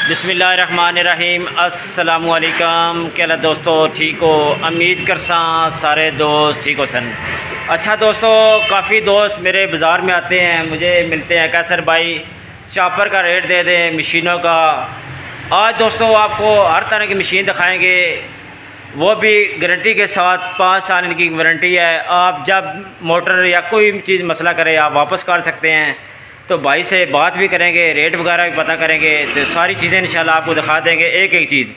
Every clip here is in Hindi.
बिस्मिल्लाहिर्रहमानिर्रहीम। अस्सलामुअलैकुम। क्या दोस्तों ठीक हो? उम्मीद करसा सारे दोस्त ठीक हो सन। अच्छा दोस्तों, काफ़ी दोस्त मेरे बाज़ार में आते हैं, मुझे मिलते हैं, कैसर भाई चॉपर का रेट दे दें मशीनों का। आज दोस्तों आपको हर तरह की मशीन दिखाएंगे, वो भी गारंटी के साथ। 5 साल इनकी वारंटी है। आप जब मोटर या कोई चीज़ मसला करे आप वापस कर सकते हैं। तो भाई से बात भी करेंगे, रेट वगैरह भी पता करेंगे, तो सारी चीज़ें इंशाल्लाह आपको दिखा देंगे एक एक चीज़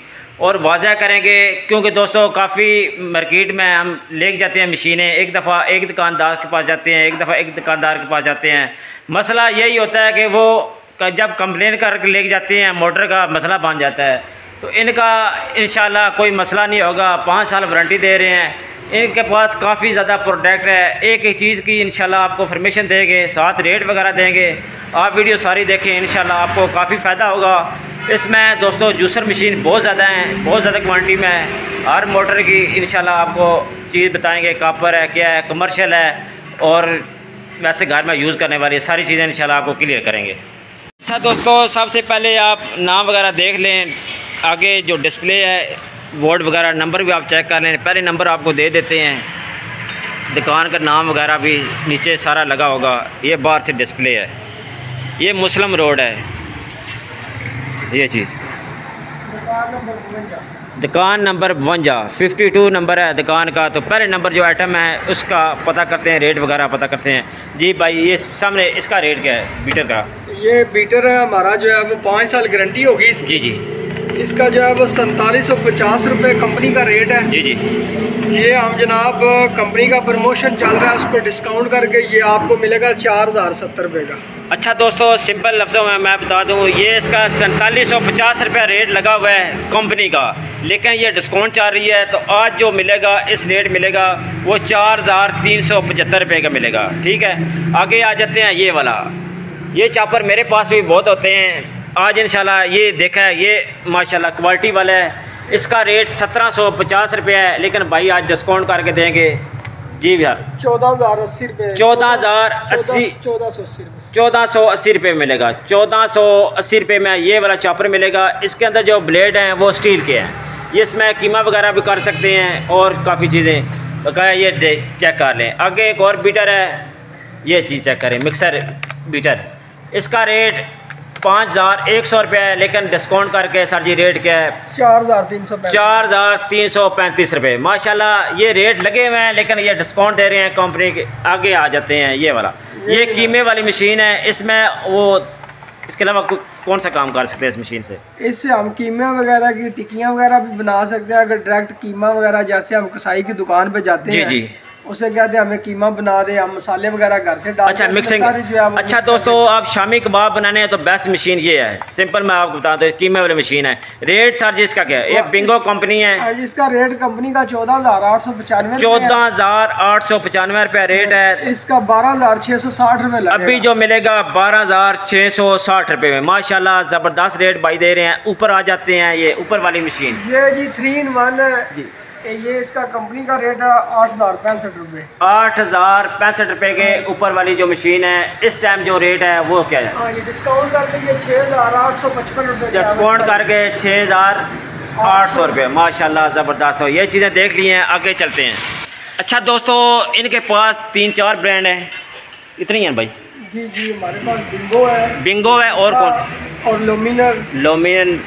और वाज़ह करेंगे। क्योंकि दोस्तों काफ़ी मार्केट में हम ले जाते हैं मशीनें, एक दफ़ा एक दुकानदार के पास जाते हैं, एक दफ़ा एक दुकानदार के पास जाते हैं। मसला यही होता है कि वो जब कंप्लेन करके ले जाते हैं मोटर का मसला बन जाता है। तो इनका इंशाल्लाह कोई मसला नहीं होगा। 5 साल वारंटी दे रहे हैं। इनके पास काफ़ी ज़्यादा प्रोडक्ट है, एक एक चीज़ की इंशाल्लाह आपको इन्फॉर्मेशन देंगे, साथ रेट वगैरह देंगे। आप वीडियो सारी देखें, इंशाल्लाह आपको काफ़ी फ़ायदा होगा। इसमें दोस्तों जूसर मशीन बहुत ज़्यादा हैं, बहुत ज़्यादा क्वांटिटी में है। हर मोटर की इंशाल्लाह आपको चीज़ बताएँगे, कापर है, क्या है, कमर्शियल है और वैसे घर में यूज़ करने वाली सारी चीज़ें इंशाल्लाह आपको क्लियर करेंगे। अच्छा दोस्तों, सबसे पहले आप नाम वगैरह देख लें, आगे जो डिस्प्ले है बोर्ड वगैरह नंबर भी आप चेक कर लें। पहले नंबर आपको दे देते हैं, दुकान का नाम वगैरह भी नीचे सारा लगा होगा। ये बाहर से डिस्प्ले है, ये मुस्लिम रोड है, ये चीज़ दुकान नंबर 52 नंबर है दुकान का। तो पहले नंबर जो आइटम है उसका पता करते हैं, रेट वगैरह पता करते हैं। जी भाई, ये सामने इसका रेट क्या है बीटर का? ये बीटर हमारा जो है वो 5 साल गारंटी होगी इसकी। जी। इसका जो है वो 4750 रुपये कंपनी का रेट है। जी। ये हम जनाब कंपनी का प्रमोशन चल रहा है, उस पर डिस्काउंट करके ये आपको मिलेगा 4070 रुपये का। अच्छा दोस्तों, सिंपल लफ्ज़ों में मैं बता दूं, ये इसका 4750 रुपया रेट लगा हुआ है कंपनी का, लेकिन ये डिस्काउंट चल रही है। तो आज जो मिलेगा इस रेट मिलेगा वो 4375 रुपये का मिलेगा। ठीक है, आगे आ जाते हैं। ये वाला ये चॉपर मेरे पास भी बहुत होते हैं। आज इंशाल्लाह ये देखा है, ये माशाल्लाह क्वालिटी वाला है। इसका रेट 1750 रुपये है, लेकिन भाई आज डिस्काउंट करके देंगे। जी भैया 14,080 रुपये। 1480 रुपये मिलेगा। 1480 रुपये में ये वाला चॉपर मिलेगा। इसके अंदर जो ब्लेड हैं वो स्टील के हैं। ये इसमें कीमा वगैरह भी कर सकते हैं और काफ़ी चीज़ें। तो क्या ये चेक कर लें। आगे एक और बीटर है, ये चीज़ चेक करें, मिक्सर बीटर। इसका रेट 5100 रुपये है, लेकिन डिस्काउंट करके सर जी रेट क्या है? 4335 रुपये। माशाल्लाह ये रेट लगे हुए हैं, लेकिन ये डिस्काउंट दे रहे हैं कंपनी के। आगे आ जाते हैं। ये वाला ये कीमे वाली मशीन है। इसमें वो इसके अलावा कौन सा काम कर सकते हैं इस मशीन से? इससे हम कीमा वगैरह की टिक्कियाँ वगैरह भी बना सकते हैं। अगर डायरेक्ट कीमा वगैरह, जैसे हम कसाई की दुकान पे जाते हैं, जी उसे कहते हैं हमें कीमा बना दे, हम मसाले वगैरह घर से डाल। अच्छा, मिक्सिंग। अच्छा दोस्तों, आप शामी कबाब बनाने हैं तो बेस्ट मशीन ये है। सिंपल मैं आपको बता दूं, कीमे वाली मशीन है। रेट सर जी इसका क्या है? ये बिंगो कंपनी है, इसका रेट कंपनी का 14,895 रुपये रेट है। इसका 12,660 रुपये। अभी जो मिलेगा 12,660 रुपये में। माशाल्लाह ज़बरदस्त रेट भाई दे रहे हैं। ऊपर आ जाते हैं, ये ऊपर वाली मशीन, ये जी 3 in 1 है जी। ये इसका कंपनी का रेट है 8,065 रुपये। 8,065 रुपये के ऊपर वाली जो मशीन है, इस टाइम जो रेट है वो क्या है? हाँ, ये डिस्काउंट करके 6,855 रुपये। डिस्काउंट करके 6,800 रुपये। माशाल्लाह ज़बरदस्त हो। ये चीज़ें देख ली हैं, आगे चलते हैं। अच्छा दोस्तों, इनके पास 3-4 ब्रांड हैं। इतनी हैं भाई? जी हमारे पास बिंगो है और कौन? और लोमिनर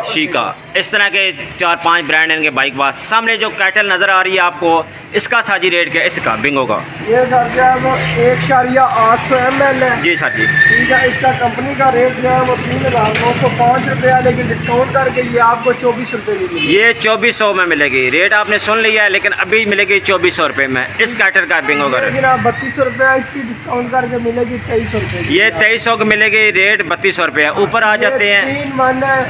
शीका। इस तरह के 4-5 ब्रांड इनके बाइक पास। सामने जो कैटल नज़र आ रही है आपको, इसका साजी रेट क्या है इसका बिंगो का? ये सर जो है वो 1.800 ml है। जी सर जी। ठीक है, इसका कंपनी का रेट जो है वो 3,905 रुपये है, लेकिन डिस्काउंट करके ये आपको 2400 रुपये की मिलेगी। ये 2400 में मिलेगी। रेट आपने सुन लिया है, लेकिन अभी मिलेगी 2400 रुपये में इस कैटल का बिंगो का रेट। 3200 रुपये इसकी डिस्काउंट करके मिलेगी 2300 रुपये। ये 2300 की मिलेगी, रेट 3200 रुपये है। ऊपर आ जाते हैं।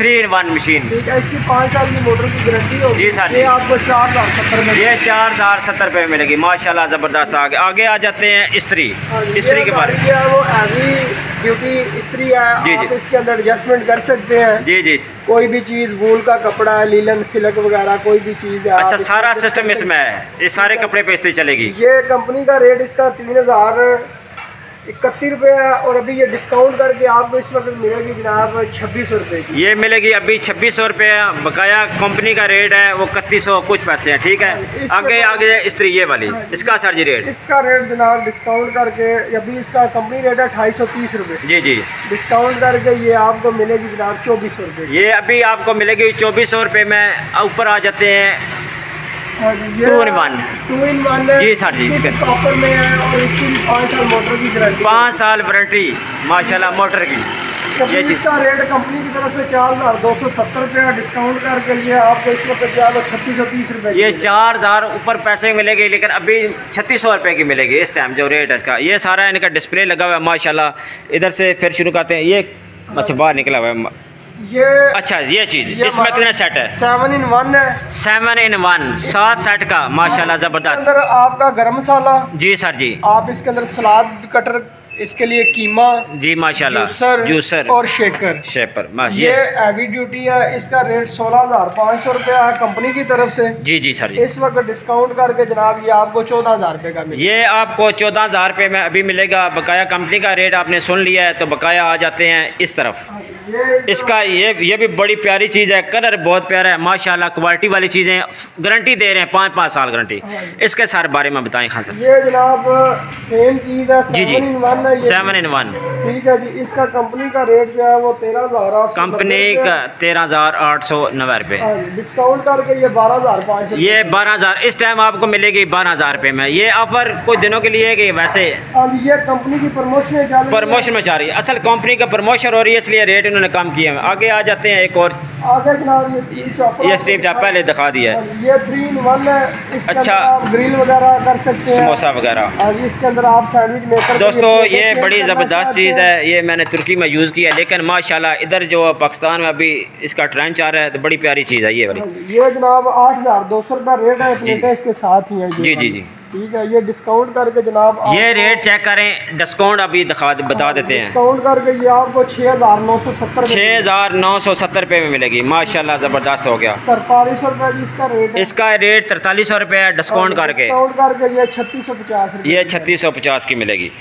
3 in 1 मशीन। ठीक है, इसकी 5 साल की मोटर की गारंटी होगी। जी सर, ये आपको 4,070 में। ये 4,070 रुपये मिलेगी। माशाल्लाह ज़बरदस्त। आगे आ जाते हैं इस्त्री। इस्त्री के बारे में वो हैवी ब्यूटी इस्त्री है। आप इसके अंदर एडजस्टमेंट कर सकते हैं। जी। कोई भी चीज़, वूल का कपड़ा है, लीलन सिल्क वगैरह कोई भी चीज़ है। अच्छा, सारा सिस्टम इसमें है। ये सारे कपड़े पे इस्त्री चलेगी। ये कंपनी का रेट इसका 3,000 31 रुपए है, और अभी ये डिस्काउंट करके आपको इस वक्त मिलेगी जनाब 2600 रुपए की। ये मिलेगी अभी 2600 रुपये। बकाया कंपनी का रेट है वो 3100 कुछ पैसे हैं, ठीक है। आगे आगे इस्त्री ये वाली, इसका सर जी रेट? इसका रेट जनाब डिस्काउंट करके अभी इसका कंपनी रेट है 230 रुपए। जी जी, डिस्काउंट करके ये आपको मिलेगी जनाब 2400 रुपए। ये अभी आपको मिलेगी 2400 रुपये में। ऊपर आ जाते हैं 2 in 1 जी सर जी, इसके कॉपर में है और इसकी 5 साल मोटर की गारंटी, 5 साल वारंटी माशाल्लाह मोटर की। ये चीज़ इसका रेट कंपनी की तरफ से 4270 रुपये, डिस्काउंट करके लिए आपको इस वक्त 3630 रुपये। ये 4000 ऊपर पैसे मिलेगी, लेकिन अभी 3600 रुपये की मिलेगी इस टाइम जो रेट है इसका। ये सारा इनका डिस्प्ले लगा हुआ है माशाल्लाह। इधर से फिर शुरू करते हैं। ये अच्छा बाहर निकला हुआ है ये। अच्छा ये चीज़ इसमें कितने सेट है? 7 in 1 है। 7 in 1 7 सेट का माशाल्लाह ज़बरदस्त। अंदर आपका गरम मसाला जी सर जी, आप इसके अंदर सलाद कटर, इसके लिए कीमा जी माशाल्लाह, जूसर और शेकर ये हैवी ड्यूटी है। इसका रेट 16500 रुपया है कंपनी की तरफ से। जी जी सर जी, इस वक्त डिस्काउंट करके जनाब ये आपको 14000 रुपये का मिलेगा। ये आपको 14000 रुपये में अभी मिलेगा। बकाया कंपनी का रेट आपने सुन लिया है, तो बकाया आ जाते हैं इस तरफ। इसका ये भी बड़ी प्यारी चीज़ है, कलर बहुत प्यारा है माशाल्लाह। क्वालिटी वाली चीज़ें, गारंटी दे रहे हैं 5 साल गारंटी। इसके सारे बारे में बताएं खान साहब। ये जनाब सेम चीज़ है, जी जी 7 in 1 ठीक है जी। इसका कंपनी का रेट जो है वो 13800, कंपनी का 13890 रुपये। डिस्काउंट करके ये 12500। ये 12000 इस टाइम आपको मिलेगी 12000 रुपये में। ये ऑफर कुछ दिनों के लिए कि वैसे ये कंपनी की प्रमोशन में जा रही है। असल कंपनी का प्रमोशन हो रही है, इसलिए रेट इन्होंने कम किया है। आगे आ जाते हैं एक और। आगे जनाब ये स्टील चॉपर पहले दिखा दिया है। ये 3 in 1 है। इसके अच्छा, आप ग्रिल वगैरह कर सकते हैं, समोसा वगैरह। और इसके अंदर आप सैंडविच मेकर। दोस्तों ये बड़ी ज़बरदस्त चीज़ है। ये मैंने तुर्की में यूज़ किया, लेकिन माशाल्लाह इधर जो पाकिस्तान में अभी इसका ट्रेंड चल रहा है, तो बड़ी प्यारी चीज़ है ये वाली। ये जनाब 8200 रुपया रेट है, प्लेटें इसके साथ ही है। जी जी जी, ठीक है। ये डिस्काउंट करके जनाब ये रेट चेक करें। डिस्काउंट अभी बता देते हैं। डिस्काउंट करके ये आपको 6970 रुपये में मिलेगी माशाल्लाह, ज़बरदस्त हो गया। 4300 रुपये जी इसका रेट है। इसका रेट 4300 रुपये है डिस्काउंट करके। ये 3650 ये 3650 की मिलेगी।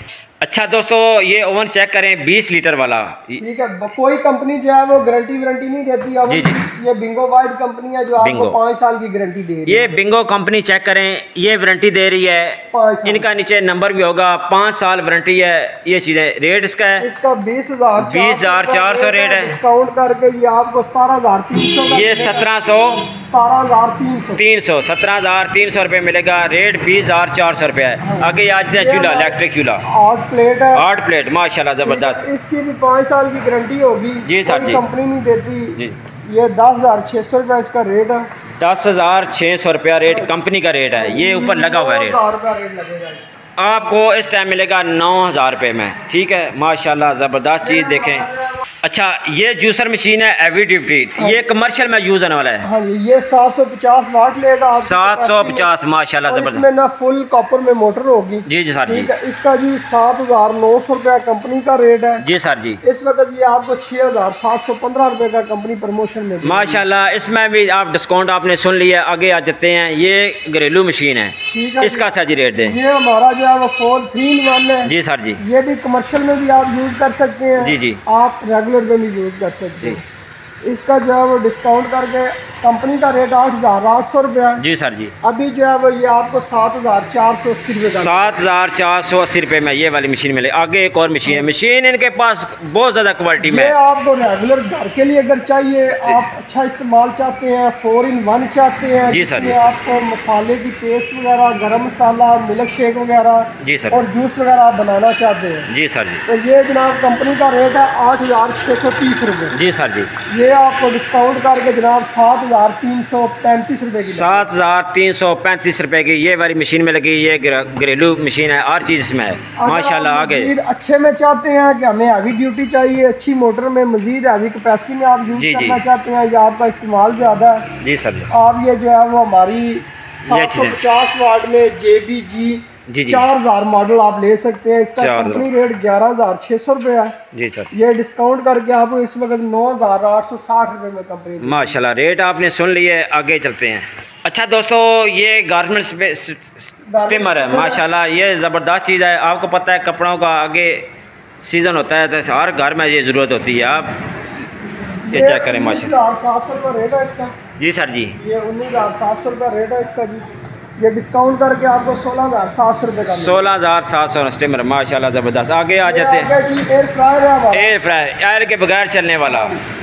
अच्छा दोस्तों, ये ओवन चेक करें 20 लीटर वाला। ठीक है। कोई कंपनी जो है वो गारंटी वारंटी नहीं देती है। जी जी, ये बिंगो वाइड कंपनी है जो आपको 5 साल की गारंटी दे रही है। ये बिंगो कंपनी चेक करें, ये वारंटी दे रही है। इनका नीचे नंबर भी होगा, 5 साल वारंटी है। ये चीज़ है। रेट इसका है, इसका 20400 रेट है। डिस्काउंट करके ये आपको 17300। ये 17300 रुपये मिलेगा। रेट 20400 रुपये है। आगे आज चूल्हा, इलेक्ट्रिक चूल्हा 8 प्लेट है। 8 प्लेट माशाल्लाह ज़बरदस्त। इसकी भी 5 साल की गारंटी होगी। जी सर जी, कंपनी नहीं देती जी। ये 10600 रुपया इसका रेट है। 10600 रुपया रेट कंपनी का रेट है। ये ऊपर लगा हुआ है रेट। 9000 रुपया रेट लगेगा। आपको इस टाइम मिलेगा 9000 रुपये में। ठीक है माशाल्लाह, ज़बरदस्त चीज़ देखें। अच्छा, ये जूसर मशीन है हैवी ड्यूटी, ये कमर्शियल में यूज़ होने वाला है। हाँ जी, ये 750 वाट लेगा। 750 माशाल्लाह ज़बरदस्त। इसमें ना फुल कॉपर में मोटर होगी। जी जी सर जी। इसका जी 7900 रुपया कंपनी का रेट है। जी सर जी। इस वक्त ये आपको 6715 रुपये का कंपनी प्रमोशन में माशाल्लाह। इसमें भी आप डिस्काउंट आपने सुन लिया। आगे आ जाते हैं। ये घरेलू मशीन है, ठीक है। इसका सर जी रेट दें। ये हमारा जो है वो 3 in 1 है। जी सर जी। ये भी कमर्शियल में भी आप यूज़ कर सकते हैं। जी जी। आप रेगुलर में भी यूज़ कर सकते हैं। इसका जो है वो डिस्काउंट करके कंपनी का रेट 8800 रुपया। जी सर जी। अभी जो है वो ये आपको 7480 रुपये का 7480 रुपये में ये वाली मशीन मिले। आगे एक और मशीन है। मशीन इनके पास बहुत ज़्यादा क्वालिटी में। आपको रेगुलर घर के लिए अगर चाहिए, आप अच्छा इस्तेमाल चाहते हैं, 4 in 1 चाहते हैं। जी सर जी। आपको मसाले की पेस्ट वगैरह, गरम मसाला, मिल्क शेक वगैरह, जी सर, और जूस वगैरह आप बनाना चाहते हैं। जी सर जी। तो ये जनाब कंपनी का रेट है 8630 रुपये। जी सर जी। ये आपको डिस्काउंट करके जनाब 7335 रुपये की 7335 रुपये की ये वाली मशीन में लगी। ये घरेलू मशीन है, हर चीज़ इसमें है माशाल्लाह। आगे अच्छे में चाहते हैं कि हमें हैवी ड्यूटी चाहिए, अच्छी मोटर में मजीद हैवी कैपेसिटी में आप यूज़ करना चाहते हैं, या आपका इस्तेमाल ज़्यादा है। जी सर। आप ये जो है वो हमारी 750 वाट में JBG 4000 मॉडल आप ले सकते हैं। इसका कंपनी रेट 11600 रुपये है। जी सर। ये डिस्काउंट करके आपको इस वक्त 9860 रुपये में कंपनी माशाल्लाह। रेट आपने सुन लिए। आगे चलते हैं। अच्छा दोस्तों, ये गारमेंट्स स्टीमर है माशाल्लाह, ये ज़बरदस्त चीज़ है। आपको पता है कपड़ों का आगे सीज़न होता है तो हर घर में ये ज़रूरत होती है। आप ये चेक करें माशाल्लाह। 700 रेट है इसका। जी सर जी, ये 19,700 रुपये रेट है इसका जी। ये डिस्काउंट करके आपको 16,700 रुपये का 16,700 स्टीमर माशाल्लाह ज़बरदस्त। आगे आ जाते हैं। एयर फ्रायर है हमारा, एयर फ्रायर, एयर के बगैर चलने वाला।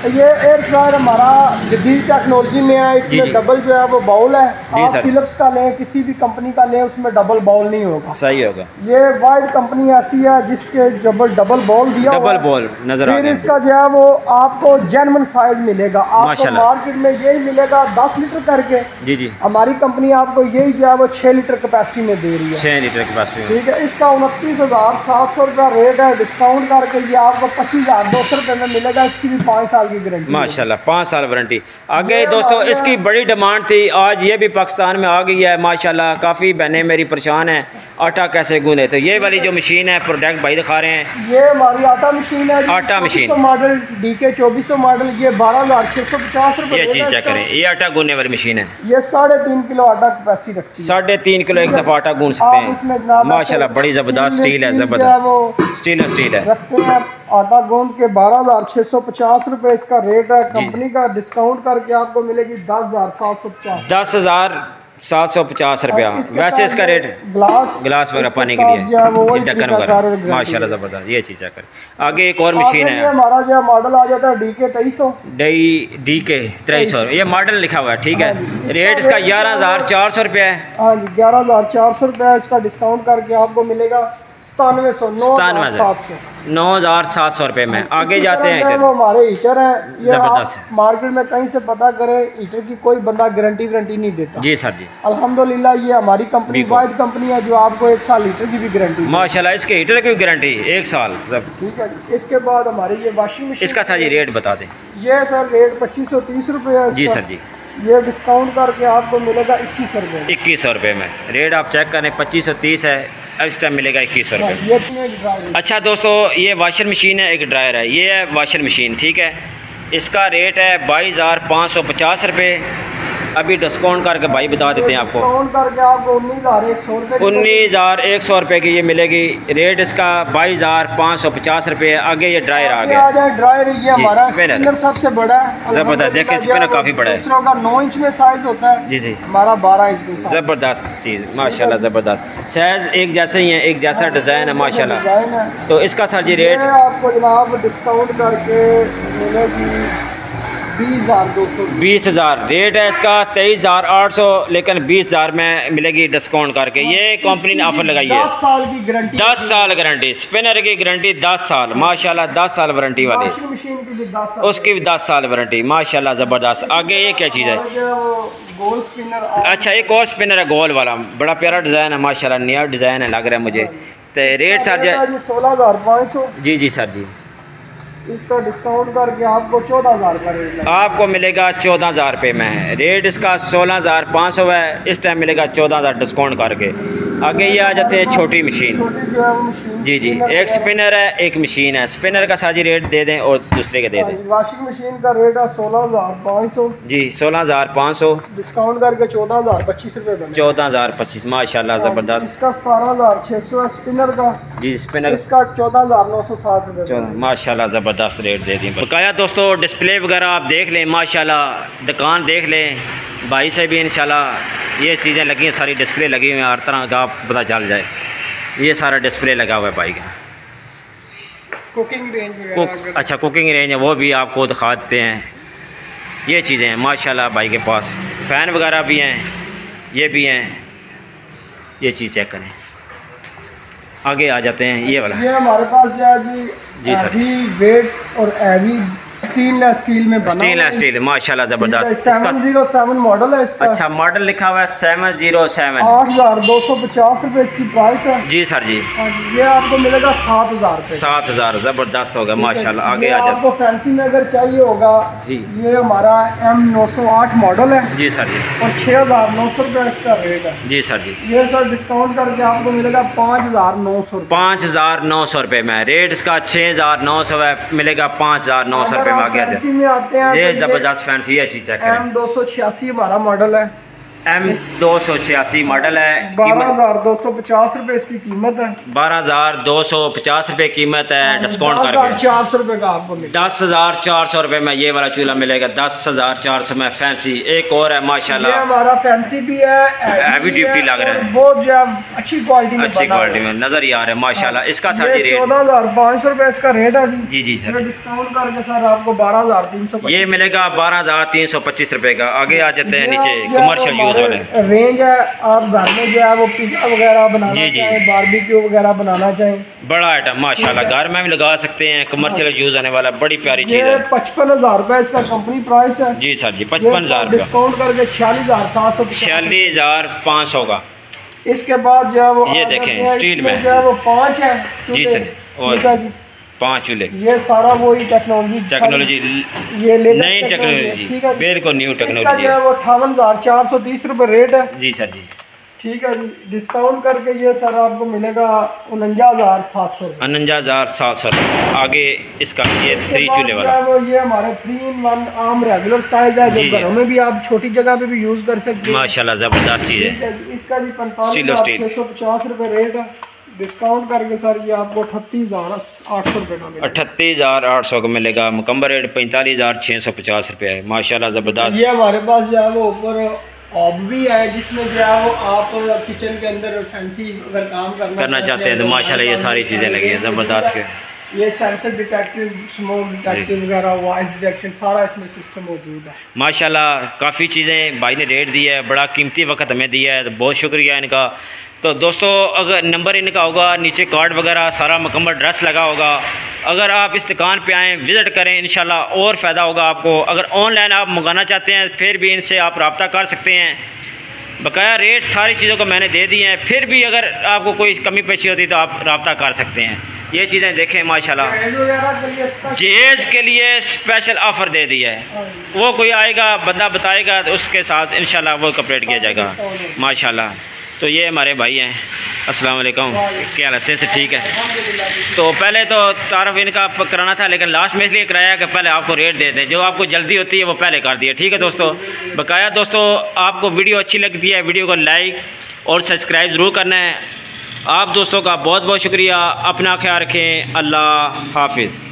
ये एयर फ्रायर हमारा जदीद टेक्नोलॉजी में है। इसमें डबल जो है वो बाउल है। आप फिलिप्स का लें, किसी भी कंपनी का लें, उसमें डबल बाउल नहीं होगा। सही होगा। ये वाइड कंपनी ऐसी है जिसके डबल बाउल दिया, डबल बाउल नजर आ रहा है। इसका जो है वो आपको जेन्युइन साइज मिलेगा। आपको मार्केट में यही मिलेगा 10 लीटर करके। जी जी, हमारी कंपनी आपको यही जो है वो 6 लीटर कैपेसिटी में दे रही है। 6 लीटर कैपेसिटी, ठीक है। इसका 29,700 रुपया रेट है। डिस्काउंट करके ये आपको 25,200 रुपये में मिलेगा। इसकी भी 5 साल की गारंटी माशाल्लाह, 5 साल वारंटी। आगे दोस्तों इसकी बड़ी डिमांड थी, आज ये भी पाकिस्तान में आ गई है माशाल्लाह। काफ़ी बहनें मेरी परेशान हैं आटा कैसे गूंदे, तो ये वाली जो मशीन है प्रोडक्ट भाई दिखा रहे हैं, ये हमारी आटा मशीन है। आटा मशीन मॉडल DK 2400 मॉडल, ये 12,650 रुपये। ये चीज़ चेक करें, ये आटा गूंदने वाली मशीन है। ये 3.5 किलो आटा कैपेसिटी रखती है। 3.5 किलो एक दफ़ा आटा गूंद सकते हैं माशाल्लाह। बड़ी ज़बरदस्त स्टील है, ज़बरदस्त स्टील है। रखते हैं आटा गूंद के 12,650 रुपये इसका रेट है। कंपनी का डिस्काउंट करके आपको मिलेगी 10,750। 10,750 रुपया। वैसे इसका रेट ग्लास वगैरह पानी के लिए ढक्कन वगैरह माशाल्लाह ज़बरदस्त। ये चीज़ चेक करें। आगे एक और मशीन है, हमारा जो मॉडल आ जाता है DK 2300। DK 2300 ये मॉडल लिखा हुआ है, ठीक है। रेट इसका 11,400 रुपया है। हाँ जी, 11,400 रुपया। इसका डिस्काउंट करके आपको मिलेगा 9,700 रुपये में। आगे जाते हैं, वो हमारे हीटर है। ये आप मार्केट में कहीं से पता करें, हीटर की कोई बंदा गारंटी नहीं देता। जी सर जी, अल्हम्दुलिल्लाह ये हमारी कंपनी वाइड कंपनी है जो आपको 1 साल हीटर की भी गारंटी माशाल्लाह। इसके हीटर की गारंटी 1 साल, ठीक है। इसके बाद हमारी ये वॉशिंग मशीन, इसका सर जी रेट बता दें। ये सर रेट 2530 रुपये है। जी सर जी, ये डिस्काउंट करके आपको मिलेगा 2100 रुपये। 2100 रुपये में रेट आप चेक करें। 2530 है, अब इस टाइम मिलेगा 2100 रुपये। अच्छा दोस्तों, ये वॉशिंग मशीन है, एक ड्रायर है। ये है वॉशिंग मशीन, ठीक है। इसका रेट है 22,550 रुपये। अभी डिस्काउंट करके भाई बता देते हैं आपको, डिस्काउंट करके आपको 19,100 रुपये की ये मिलेगी। रेट इसका 22,550 रुपये। आगे ये ड्रायर आ गया। ड्रायर ये हमारा स्पिनर सबसे बड़ा है, ज़बरदस्त। देखें स्पिनर काफ़ी बड़ा है, दूसरों का 9 इंच में साइज होता है। जी जी, हमारा 12 इंच में। ज़बरदस्त चीज़ माशाल्लाह, ज़बरदस्त। साइज़ एक जैसे ही है, एक जैसा डिज़ाइन है माशाल्लाह। तो इसका सर जी रेट आपको जनाब डिस्काउंट करके मिलेगी 20,000 रेट है इसका। 23,800, लेकिन 20,000 में मिलेगी डिस्काउंट करके। ये कंपनी ने ऑफर लगाई है। 10 साल की गारंटी, 10 साल गारंटी। स्पिनर की गारंटी 10 साल माशाल्लाह, 10 साल वारंटी वाली। वॉशिंग मशीन की भी 10 साल, उसकी भी 10 साल वारंटी माशाल्लाह, ज़बरदस्त। आगे ये क्या चीज़ है? गोल स्पिनर। अच्छा, एक और स्पिनर है गोल वाला, बड़ा प्यारा डिज़ाइन है माशाल्लाह, नया डिज़ाइन है लग रहा है मुझे। तो रेट सर जी 16,500। जी जी सर जी, इसका डिस्काउंट करके आपको 14,000 का रेट आपको मिलेगा 14,000 रुपये में। रेट इसका 16,500 है, इस टाइम मिलेगा 14,000 डिस्काउंट करके। आगे ये आ जाते हैं छोटी मशीन। जी जी, एक स्पिनर है, एक मशीन है। स्पिनर का साजी रेट दे दें और दूसरे के दे दें। वॉशिंग मशीन का रेट है 16,500 जी, 16,500 डिस्काउंट करके 14,025 रुपये। 14,025 माशाल्लाह, ज़बरदस्त। इसका 17,600 है स्पिनर का। जी, स्पिनर इसका 14,960 रुपये माशाल्लाह, ज़बरदस्त रेट दे दी। बकाया दोस्तों डिस्प्ले वगैरह आप देख लें माशाल्लाह, दुकान देख लें भाई से भी इंशाल्लाह। ये चीज़ें लगी हैं, सारी डिस्प्ले लगी हुई हैं, हर तरह का आप पता चल जाए। ये सारा डिस्प्ले लगा हुआ है भाई का। कुकिंग रेंज अच्छा, कुकिंग रेंज है, वो भी आपको दिखा देते हैं। ये चीज़ें हैं माशाल्लाह भाई के पास। फ़ैन वगैरह भी हैं, ये भी हैं। ये चीज़ चेक करें। आगे आ जाते हैं, ये वाला। ये हमारे पास जो है जी सर, वेट और हैवी स्टील में बना, स्टील माशाल्लाह, ज़बरदस्त। 707 मॉडल है इसका। अच्छा, मॉडल लिखा हुआ है 707। 8,250 रुपये इसकी प्राइस है। जी सर जी, ये आपको मिलेगा 7,000 रुपये। 7,000 ज़बरदस्त होगा माशाल्लाह। आगे आ जाते आपको फैंसी में अगर चाहिए होगा जी, ये हमारा M908 मॉडल है। जी सर जी, और 6,900 रुपये इसका रेट है। जी सर जी, ये सर डिस्काउंट करके आपको मिलेगा 5,900 रुपये। 5,900 रुपये में। रेट इसका 6,900 है, मिलेगा 5,900 रुपये में। आ गया फैंसी में आते हैं ये ज़बरदस्त फैंसी है चीज़। M286 हमारा मॉडल है। M286 मॉडल है। 12,250 रुपये इसकी कीमत है। 12,250 रुपये कीमत है, डिस्काउंट करके 10,400 रुपये का आपको मिलेगा। 10,400 रुपये में ये वाला चूल्हा मिलेगा। 10,400 में फैंसी। एक और है माशाल्लाह, ये हमारा फैंसी भी है, हैवी ड्यूटी लग रहा है, बहुत अच्छी क्वालिटी में नजर ही आ रहा है माशाल्लाह। इसका सर जी रेट 14,500 रुपये इसका रेट है जी। जी सर, डिस्काउंट करके सर आपको 12,300 ये मिलेगा 12,325 रुपये का। आगे आ जाते हैं नीचे कमर्शियल यूज वाले रेंज है। आप घर में जो है वो पिज़्ज़ा वगैरह बनाना चाहें, बारबेक्यू वगैरह बनाना चाहें, बड़ा आइटम माशाल्लाह घर में भी लगा सकते हैं, कमर्शियल यूज आने वाला बड़ी प्यारी चीज़ है। 55,000 रुपये इसका कंपनी प्राइस है जी सर जी, 55,000 डिस्काउंट करके 46,700, 46,500 का। इसके बाद जो है वो ये देखें स्टील में जो है वो 5 है जी सर, और 5 चूल्हे। ये सारा वही टेक्नोलॉजी ये नई टेक्नोलॉजी, बिल्कुल न्यू टेक्नोलॉजी है। वो 58,430 रुपये रेट है जी सर जी। ठीक है जी, डिस्काउंट करके ये सर आपको मिलेगा 49,700, 49,700। आगे इसका ये 3 चूल्हे वाला वो ये हमारे 3-in-1 आम रेगुलर साइज है, जो घरों में भी आप छोटी जगह पे भी यूज कर सकते हैं माशाल्लाह, जबरदस्त चीज़ है। इसका भी 45,650 रुपये रेट है। डिस्काउंट करके सर ये आपको 38,800 रुपये का मिलेगा। 38,800 का मिलेगा। मुकम्मल रेट 45,650 रुपये है माशाल्लाह, ज़बरदस्त। ये हमारे पास जो है वो ऊपर ऑब भी है, जिसमें जो है वो आप किचन के अंदर फैंसी अगर काम करना चाहते हैं तो माशाल्लाह ये सारी चीज़ें लगी हैं ज़बरदस्त के। ये सेंसर डिटेक्टिव, स्मोक डिटेक्टिव वगैरह, वॉइस डिटेक्शन, सारा इसमें सिस्टम मौजूद है माशाल्लाह। काफ़ी चीज़ें भाई ने रेट दिया है, बड़ा कीमती वक्त हमें दिया है, तो बहुत शुक्रिया इनका। तो दोस्तों अगर नंबर इनका होगा नीचे, कार्ड वगैरह सारा मुकम्मल ड्रेस लगा होगा। अगर आप इस दुकान पे आएँ, विज़िट करें, इंशाल्लाह और फ़ायदा होगा आपको। अगर ऑनलाइन आप मंगाना चाहते हैं फिर भी इनसे आप रब्ता कर सकते हैं। बकाया रेट सारी चीज़ों को मैंने दे दिए हैं, फिर भी अगर आपको कोई कमी पेशी होती तो आप रब्ता कर सकते हैं। ये चीज़ें देखें माशाल्लाह, जेज़ के लिए स्पेशल ऑफ़र दे दिया है। वो कोई आएगा बंदा बताएगा तो उसके साथ इंशाल्लाह वो कपरेट किया जाएगा माशाल्लाह। तो ये हमारे भाई हैं, अस्सलाम वालेकुम, क्या हाल से ठीक है। तो पहले तो तारफ़ इनका कराना था, लेकिन लास्ट में इसलिए कराया कि पहले आपको रेट दे दें, जो आपको जल्दी होती है वो पहले कर दिया। ठीक है दोस्तों, बकाया दोस्तों आपको वीडियो अच्छी लगती है, वीडियो को लाइक और सब्सक्राइब ज़रूर करना है। आप दोस्तों का बहुत बहुत शुक्रिया। अपना ख्याल रखें। अल्लाह हाफिज़।